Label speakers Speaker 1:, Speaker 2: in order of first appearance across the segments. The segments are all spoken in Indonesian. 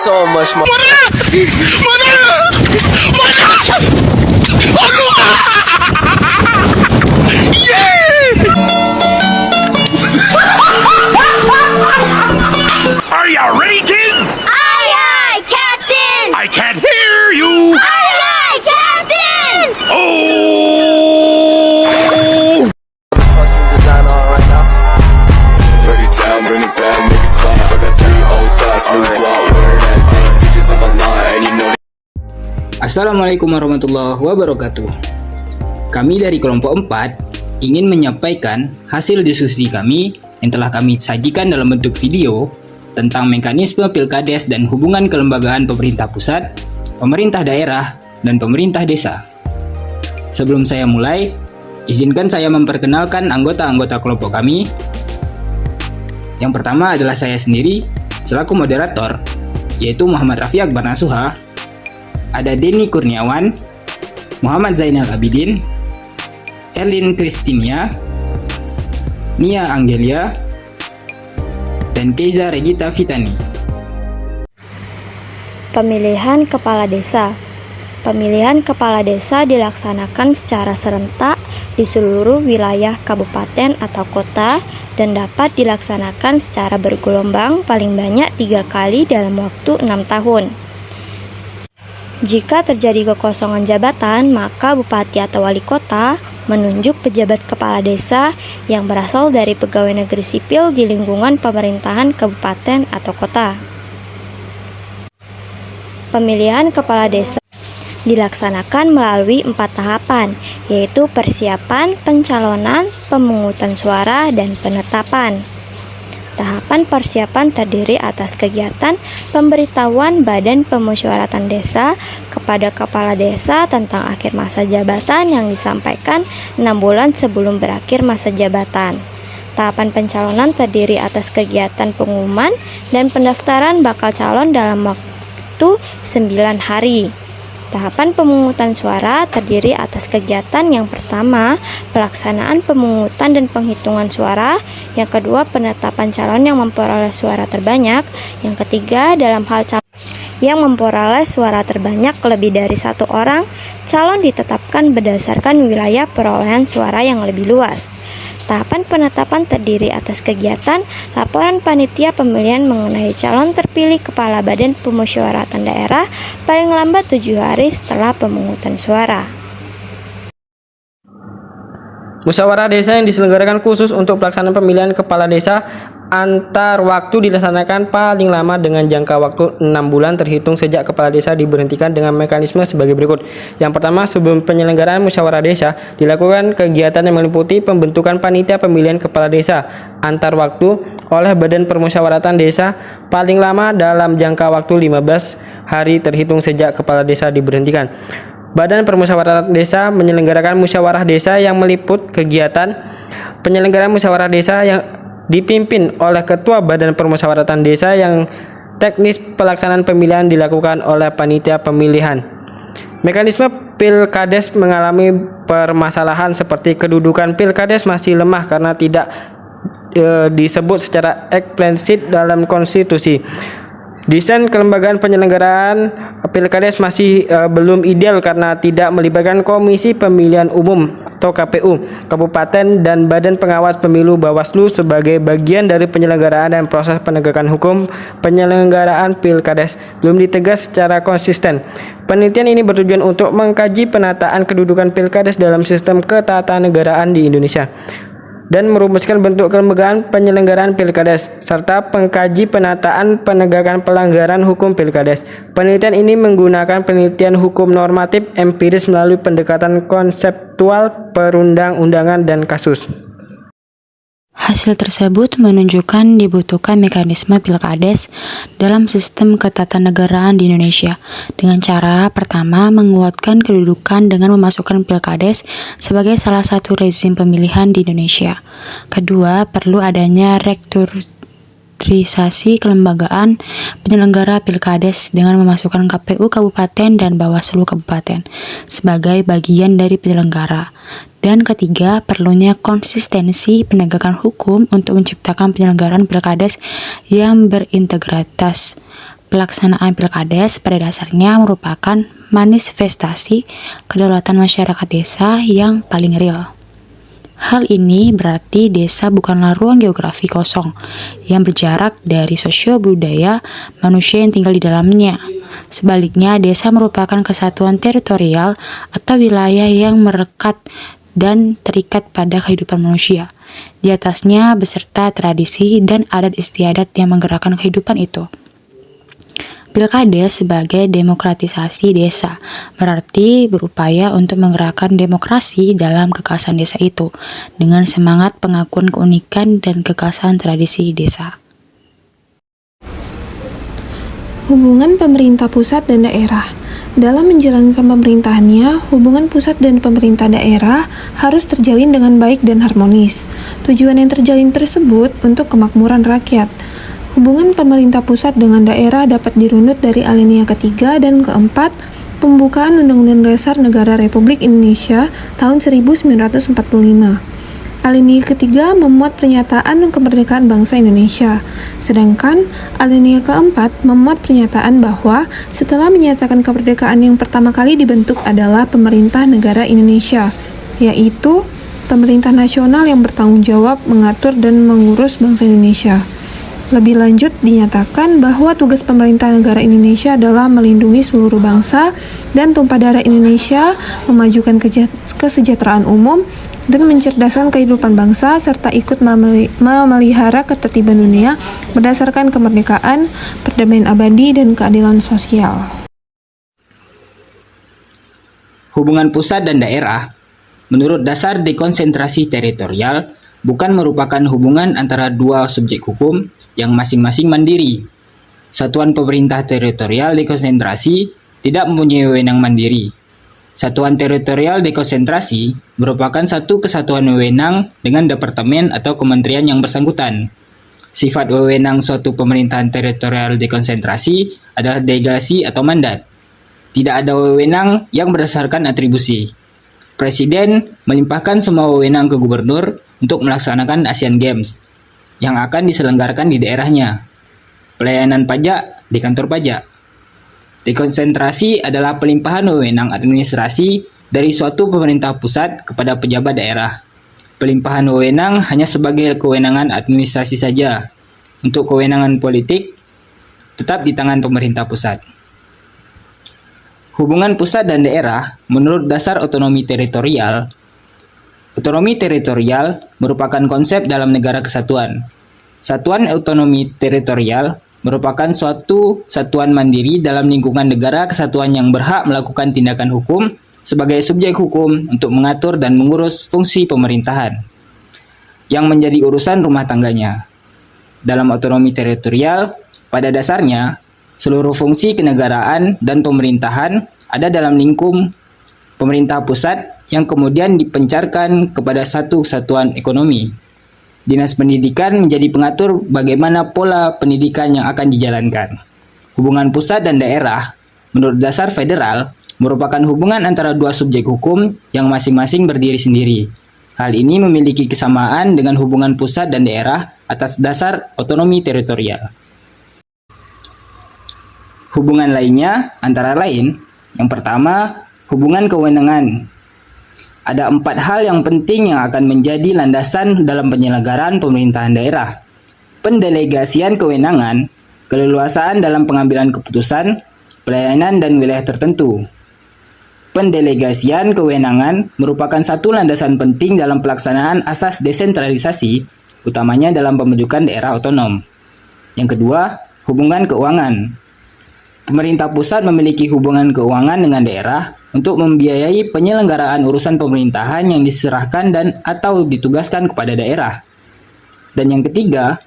Speaker 1: so much more.
Speaker 2: Are you ready, kids?
Speaker 3: Aye, aye, Captain!
Speaker 2: I can't hear you.
Speaker 3: Aye, aye, Captain!
Speaker 2: Oh!
Speaker 1: Fucking design on right now.
Speaker 4: Break it down, bring it back, make it clap. I got 3 old thoughts, new block, wear that thing. Bitches on my line, and you know
Speaker 5: Assalamualaikum warahmatullahi wabarakatuh. Kami dari kelompok 4 ingin menyampaikan hasil diskusi kami yang telah kami sajikan dalam bentuk video tentang mekanisme Pilkades dan hubungan kelembagaan pemerintah pusat, pemerintah daerah, dan pemerintah desa. Sebelum saya mulai, izinkan saya memperkenalkan anggota-anggota kelompok kami. Yang pertama adalah saya sendiri selaku moderator, yaitu Muhammad Rafi Akbar Nasuha. Ada Denny Kurniawan, Muhammad Zainal Abidin, Erlin Kristinia, Nia Anggelia, dan Keiza Regita Fitani.
Speaker 6: Pemilihan Kepala Desa. Pemilihan Kepala Desa dilaksanakan secara serentak di seluruh wilayah kabupaten atau kota dan dapat dilaksanakan secara bergelombang paling banyak 3 kali dalam waktu 6 tahun. Jika terjadi kekosongan jabatan, maka bupati atau wali kota menunjuk pejabat kepala desa yang berasal dari pegawai negeri sipil di lingkungan pemerintahan kabupaten atau kota. Pemilihan kepala desa dilaksanakan melalui 4 tahapan, yaitu persiapan, pencalonan, pemungutan suara, dan penetapan. Tahapan persiapan terdiri atas kegiatan pemberitahuan Badan Pemusyawaratan Desa kepada kepala desa tentang akhir masa jabatan yang disampaikan 6 bulan sebelum berakhir masa jabatan. Tahapan pencalonan terdiri atas kegiatan pengumuman dan pendaftaran bakal calon dalam waktu 9 hari. Tahapan pemungutan suara terdiri atas kegiatan yang pertama, pelaksanaan pemungutan dan penghitungan suara, yang kedua, penetapan calon yang memperoleh suara terbanyak, yang ketiga, dalam hal calon yang memperoleh suara terbanyak lebih dari 1 orang, calon ditetapkan berdasarkan wilayah perolehan suara yang lebih luas. Tahapan penetapan terdiri atas kegiatan laporan panitia pemilihan mengenai calon terpilih kepala Badan Pemusyawaratan Daerah paling lambat 7 hari setelah pemungutan suara.
Speaker 7: Musyawarah desa yang diselenggarakan khusus untuk pelaksanaan pemilihan kepala desa antar waktu dilaksanakan paling lama dengan jangka waktu 6 bulan terhitung sejak kepala desa diberhentikan dengan mekanisme sebagai berikut. Yang pertama, sebelum penyelenggaraan musyawarah desa dilakukan kegiatan yang meliputi pembentukan panitia pemilihan kepala desa antar waktu oleh Badan Permusyawaratan Desa paling lama dalam jangka waktu 15 hari terhitung sejak kepala desa diberhentikan. Badan Permusyawaratan Desa menyelenggarakan musyawarah desa yang meliput kegiatan penyelenggaraan musyawarah desa yang dipimpin oleh Ketua Badan Permusyawaratan Desa yang teknis pelaksanaan pemilihan dilakukan oleh panitia pemilihan. Mekanisme Pilkades mengalami permasalahan seperti kedudukan Pilkades masih lemah karena tidak disebut secara eksplisit dalam konstitusi. Desain kelembagaan penyelenggaraan Pilkades masih belum ideal karena tidak melibatkan Komisi Pemilihan Umum atau KPU, Kabupaten, dan Badan Pengawas Pemilu Bawaslu sebagai bagian dari penyelenggaraan dan proses penegakan hukum penyelenggaraan Pilkades belum ditegas secara konsisten. Penelitian ini bertujuan untuk mengkaji penataan kedudukan Pilkades dalam sistem ketatanegaraan di Indonesia dan merumuskan bentuk kelembagaan penyelenggaraan Pilkades serta pengkaji penataan penegakan pelanggaran hukum Pilkades. Penelitian ini menggunakan penelitian hukum normatif empiris melalui pendekatan konseptual, perundang-undangan, dan kasus.
Speaker 8: Hasil tersebut menunjukkan dibutuhkan mekanisme Pilkades dalam sistem ketatanegaraan di Indonesia dengan cara pertama menguatkan kedudukan dengan memasukkan Pilkades sebagai salah satu rezim pemilihan di Indonesia. Kedua, perlu adanya restrukturisasi kelembagaan penyelenggara Pilkades dengan memasukkan KPU Kabupaten dan Bawaslu Kabupaten sebagai bagian dari penyelenggara. Dan ketiga, perlunya konsistensi penegakan hukum untuk menciptakan penyelenggaraan Pilkades yang berintegritas. Pelaksanaan Pilkades pada dasarnya merupakan manifestasi kedaulatan masyarakat desa yang paling real. Hal ini berarti desa bukanlah ruang geografi kosong yang berjarak dari sosio-budaya manusia yang tinggal di dalamnya. Sebaliknya, desa merupakan kesatuan teritorial atau wilayah yang melekat dan terikat pada kehidupan manusia. Di atasnya beserta tradisi dan adat istiadat yang menggerakkan kehidupan itu. Pilkades sebagai demokratisasi desa, berarti berupaya untuk menggerakkan demokrasi dalam kekhasan desa itu, dengan semangat pengakuan keunikan dan kekhasan tradisi desa.
Speaker 9: Hubungan pemerintah pusat dan daerah. Dalam menjalankan pemerintahannya, hubungan pusat dan pemerintah daerah harus terjalin dengan baik dan harmonis. Tujuan yang terjalin tersebut untuk kemakmuran rakyat. Hubungan pemerintah pusat dengan daerah dapat dirunut dari alinea ketiga dan keempat pembukaan Undang-Undang Dasar Negara Republik Indonesia tahun 1945. Alinea ketiga memuat pernyataan kemerdekaan bangsa Indonesia, sedangkan alinea keempat memuat pernyataan bahwa setelah menyatakan kemerdekaan yang pertama kali dibentuk adalah pemerintah negara Indonesia, yaitu pemerintah nasional yang bertanggung jawab mengatur dan mengurus bangsa Indonesia. Lebih lanjut, dinyatakan bahwa tugas pemerintah negara Indonesia adalah melindungi seluruh bangsa dan tumpah darah Indonesia, memajukan kesejahteraan umum, dan mencerdaskan kehidupan bangsa, serta ikut memelihara ketertiban dunia berdasarkan kemerdekaan, perdamaian abadi, dan keadilan sosial.
Speaker 5: Hubungan pusat dan daerah, menurut dasar dekonsentrasi teritorial, bukan merupakan hubungan antara dua subjek hukum yang masing-masing mandiri. Satuan pemerintah teritorial dekonsentrasi tidak mempunyai wewenang mandiri. Satuan teritorial dekonsentrasi merupakan satu kesatuan wewenang dengan departemen atau kementerian yang bersangkutan. Sifat wewenang suatu pemerintahan teritorial dekonsentrasi adalah delegasi atau mandat. Tidak ada wewenang yang berdasarkan atribusi. Presiden melimpahkan semua wewenang ke gubernur untuk melaksanakan Asian Games yang akan diselenggarakan di daerahnya. Pelayanan pajak di kantor pajak. Dekonsentrasi adalah pelimpahan wewenang administrasi dari suatu pemerintah pusat kepada pejabat daerah. Pelimpahan wewenang hanya sebagai kewenangan administrasi saja. Untuk kewenangan politik tetap di tangan pemerintah pusat. Hubungan pusat dan daerah menurut dasar otonomi teritorial. Otonomi teritorial merupakan konsep dalam negara kesatuan. Satuan otonomi teritorial merupakan suatu satuan mandiri dalam lingkungan negara kesatuan yang berhak melakukan tindakan hukum sebagai subjek hukum untuk mengatur dan mengurus fungsi pemerintahan yang menjadi urusan rumah tangganya. Dalam otonomi teritorial, pada dasarnya, seluruh fungsi kenegaraan dan pemerintahan ada dalam lingkup pemerintah pusat yang kemudian dipencarkan kepada satu satuan ekonomi. Dinas Pendidikan menjadi pengatur bagaimana pola pendidikan yang akan dijalankan. Hubungan pusat dan daerah, menurut dasar federal, merupakan hubungan antara dua subjek hukum yang masing-masing berdiri sendiri. Hal ini memiliki kesamaan dengan hubungan pusat dan daerah atas dasar otonomi teritorial. Hubungan lainnya antara lain, yang pertama, hubungan kewenangan. Ada 4 hal yang penting yang akan menjadi landasan dalam penyelenggaraan pemerintahan daerah. Pendelegasian kewenangan, keleluasaan dalam pengambilan keputusan, pelayanan dan wilayah tertentu. Pendelegasian kewenangan merupakan satu landasan penting dalam pelaksanaan asas desentralisasi, utamanya dalam pembentukan daerah otonom. Yang kedua, hubungan keuangan. Pemerintah pusat memiliki hubungan keuangan dengan daerah untuk membiayai penyelenggaraan urusan pemerintahan yang diserahkan dan atau ditugaskan kepada daerah. Dan yang ketiga,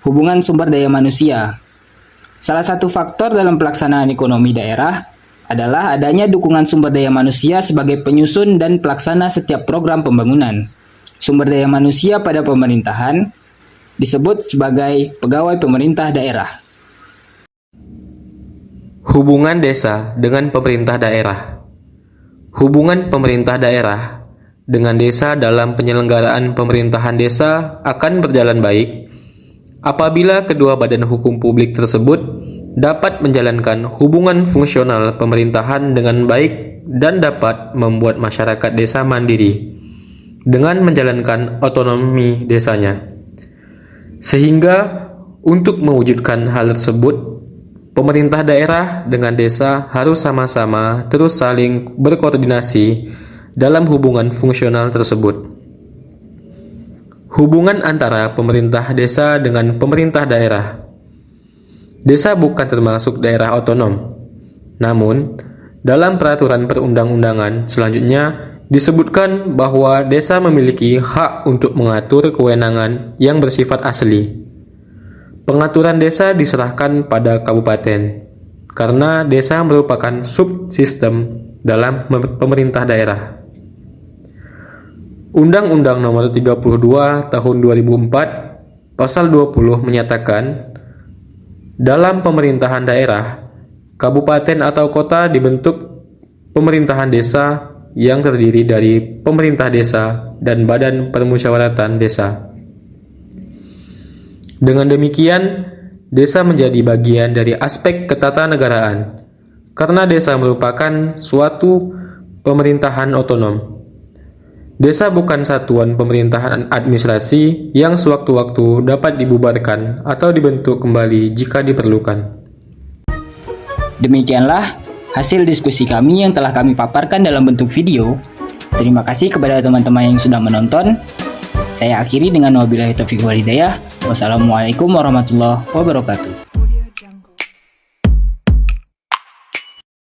Speaker 5: hubungan sumber daya manusia. Salah satu faktor dalam pelaksanaan ekonomi daerah adalah adanya dukungan sumber daya manusia sebagai penyusun dan pelaksana setiap program pembangunan. Sumber daya manusia pada pemerintahan disebut sebagai pegawai pemerintah daerah.
Speaker 10: Hubungan desa dengan pemerintah daerah. Hubungan pemerintah daerah dengan desa dalam penyelenggaraan pemerintahan desa akan berjalan baik apabila kedua badan hukum publik tersebut dapat menjalankan hubungan fungsional pemerintahan dengan baik dan dapat membuat masyarakat desa mandiri dengan menjalankan otonomi desanya. Sehingga untuk mewujudkan hal tersebut, pemerintah daerah dengan desa harus sama-sama terus saling berkoordinasi dalam hubungan fungsional tersebut. Hubungan antara pemerintah desa dengan pemerintah daerah. Desa bukan termasuk daerah otonom. Namun, dalam peraturan perundang-undangan selanjutnya disebutkan bahwa desa memiliki hak untuk mengatur kewenangan yang bersifat asli. Pengaturan desa diserahkan pada kabupaten, karena desa merupakan subsistem dalam pemerintah daerah. Undang-Undang Nomor 32 Tahun 2004 Pasal 20 menyatakan, dalam pemerintahan daerah, kabupaten atau kota dibentuk pemerintahan desa yang terdiri dari pemerintah desa dan badan permusyawaratan desa. Dengan demikian, desa menjadi bagian dari aspek ketatanegaraan, karena desa merupakan suatu pemerintahan otonom. Desa bukan satuan pemerintahan administrasi yang sewaktu-waktu dapat dibubarkan atau dibentuk kembali jika diperlukan.
Speaker 5: Demikianlah hasil diskusi kami yang telah kami paparkan dalam bentuk video. Terima kasih kepada teman-teman yang sudah menonton. Saya akhiri dengan wabillahi taufiq wal hidayah. Wassalamualaikum warahmatullahi wabarakatuh.